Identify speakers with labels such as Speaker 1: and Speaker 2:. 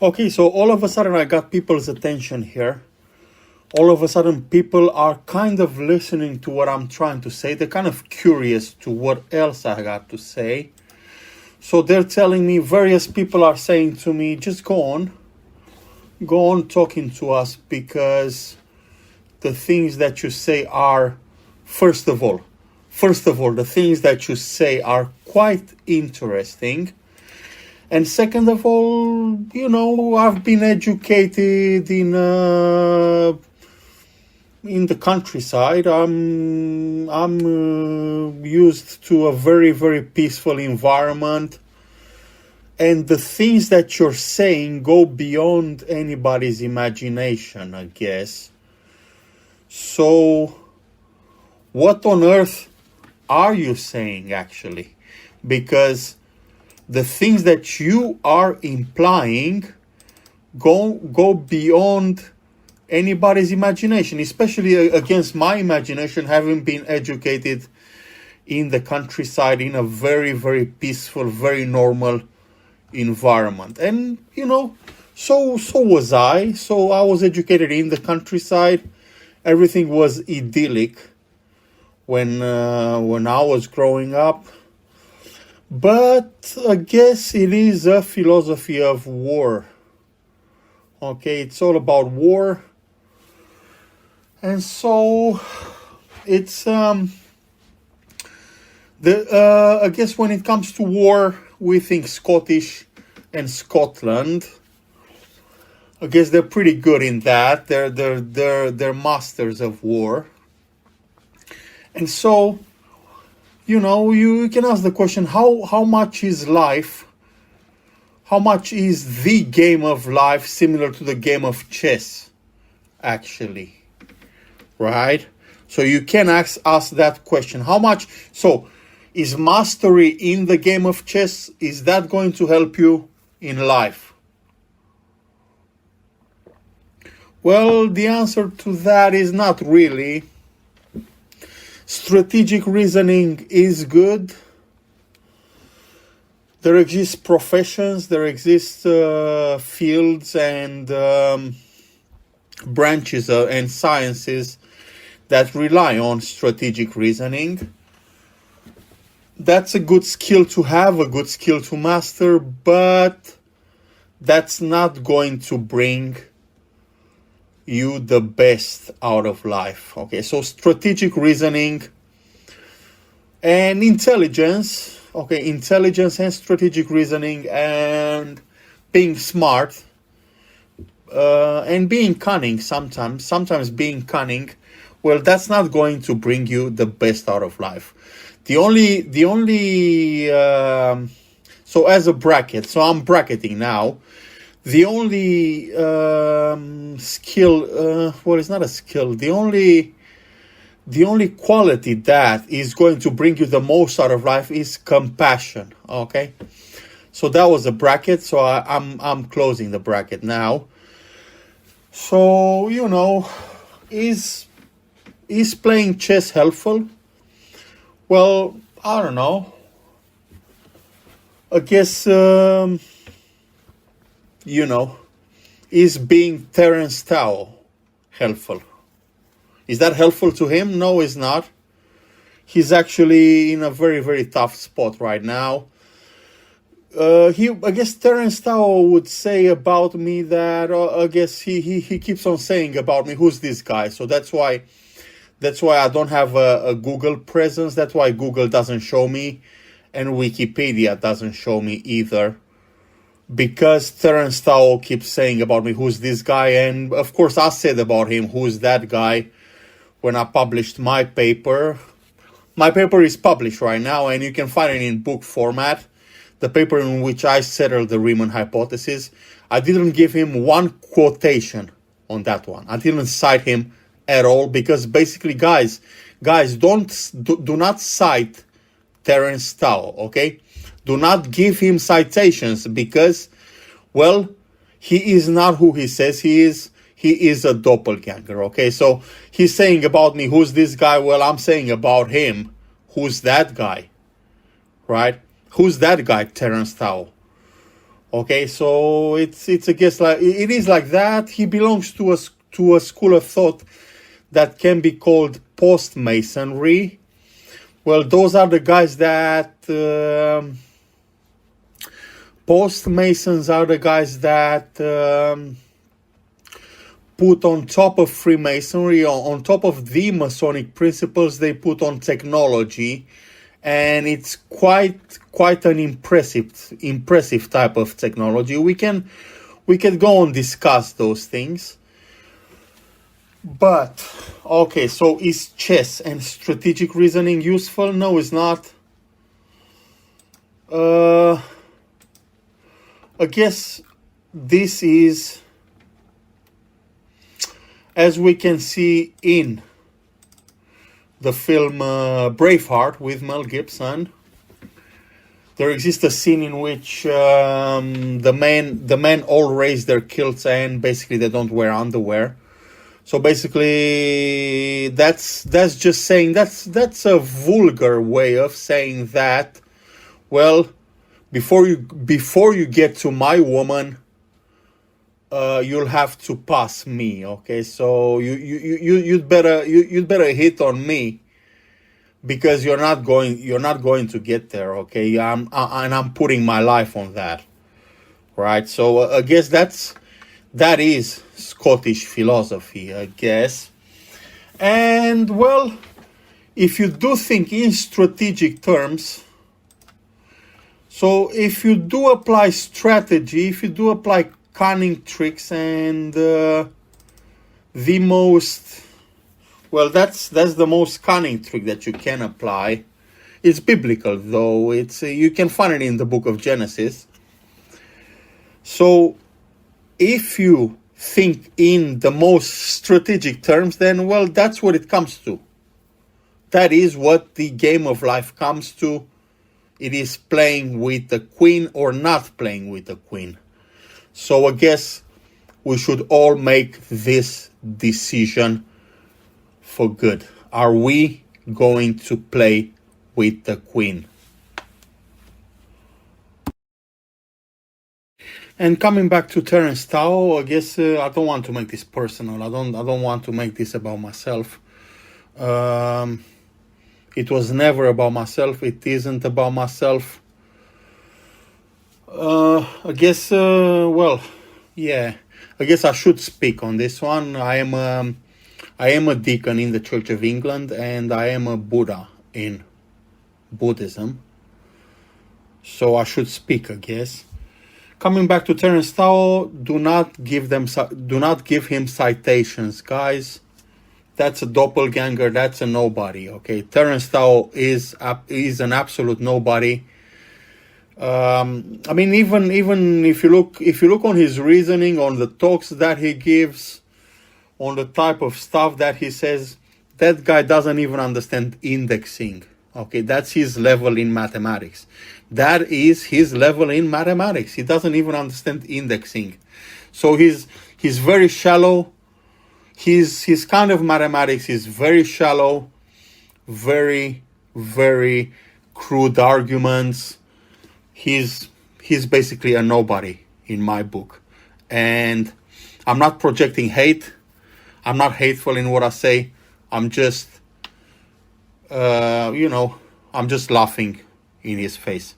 Speaker 1: Okay, so all of a sudden I got people's attention here. All of a sudden people are kind of listening to what I'm trying to say. They're kind of curious to what else I got to say. So they're telling me, various people are saying to me, just go on talking to us, because the things that you say are, first of all, the things that you say are quite interesting. And second of all, I've been educated in the countryside. I'm used to a very, very peaceful environment. And the things that you're saying go beyond anybody's imagination, I guess. So, what on earth are you saying, actually? Because the things that you are implying go beyond anybody's imagination, especially against my imagination, having been educated in the countryside in a very, very peaceful, very normal environment. And, so was I. So I was educated in the countryside. Everything was idyllic when I was growing up. But I guess it is a philosophy of war. Okay, it's all about war. And so it's I guess when it comes to war, we think Scottish and Scotland. I guess they're pretty good in that. They're masters of war. And so, you can ask the question, how much is life? How much is the game of life similar to the game of chess, actually? Right? So you can ask that question. How much? So is mastery in the game of chess, is that going to help you in life? Well, the answer to that is not really. Strategic reasoning is good. There exist professions, there exist fields and branches and sciences that rely on strategic reasoning. That's a good skill to have, a good skill to master, but that's not going to bring you the best out of life. Okay, so strategic reasoning and intelligence. Okay, intelligence and strategic reasoning and being smart and being cunning sometimes being cunning. Well, that's not going to bring you the best out of life. The only so as a bracket, so I'm bracketing now. The only skill, well, it's not a skill. The only quality that is going to bring you the most out of life is compassion. Okay, so that was a bracket. So I'm closing the bracket now. So is playing chess helpful? Well, I don't know. I guess is being Terence Tao helpful? Is that helpful to him? No, it's not. He's actually in a very, very tough spot right now. I guess Terence Tao would say about me that I guess he keeps on saying about me, who's this guy? So that's why I don't have a Google presence. That's why Google doesn't show me, and Wikipedia doesn't show me either. Because Terence Tao keeps saying about me, who's this guy? And of course I said about him, who's that guy, when I published my paper. My paper is published right now, and you can find it in book format. The paper in which I settled the Riemann hypothesis. I didn't give him one quotation on that one. I didn't cite him at all, because basically, guys, do not cite Terence Tao, okay? Do not give him citations, because, well, he is not who he says he is. He is a doppelganger, okay? So he's saying about me, who's this guy? Well, I'm saying about him, who's that guy, right? Who's that guy, Terence Tao? Okay, so it's I guess like it is like that. He belongs to a school of thought that can be called post Masonry. Well, those are the guys that post Masons are the guys that put on top of Freemasonry, on top of the Masonic principles, they put on technology, and it's quite an impressive type of technology. We can go and discuss those things. But okay, so is chess and strategic reasoning useful? No, it's not. I guess this is, as we can see in the film Braveheart with Mel Gibson, there exists a scene in which the men all raise their kilts and basically they don't wear underwear. So basically, that's just saying that's a vulgar way of saying that. Well, before you get to my woman, you'll have to pass me. Okay, so you'd better hit on me, because you're not going to get there. Okay, I'm putting my life on that, right? So I guess that is Scottish philosophy, I guess. And well, if you do think in strategic terms, so if you do apply strategy, if you do apply cunning tricks, and the most, well, that's the most cunning trick that you can apply. It's biblical, though. It's you can find it in the book of Genesis. So if you think in the most strategic terms, then, well, that's what it comes to. That is what the game of life comes to. It is playing with the queen or not playing with the queen. So I guess we should all make this decision for good. Are we going to play with the queen? And coming back to Terence Tao, I guess I don't want to make this personal. I don't want to make this about myself. It was never about myself. It isn't about myself. I guess, well, yeah. I guess I should speak on this one. I am a deacon in the Church of England, and I am a Buddha in Buddhism. So I should speak, I guess. Coming back to Terence Tao, do not give him citations, guys. That's a doppelganger. That's a nobody. Okay, Terence Tao is an absolute nobody. I mean, even if you look on his reasoning, on the talks that he gives, on the type of stuff that he says, that guy doesn't even understand indexing. Okay, that's his level in mathematics. That is his level in mathematics. He doesn't even understand indexing. So he's very shallow. His kind of mathematics is very shallow, very, very crude arguments. He's basically a nobody in my book. And I'm not projecting hate. I'm not hateful in what I say. I'm just, I'm just laughing in his face.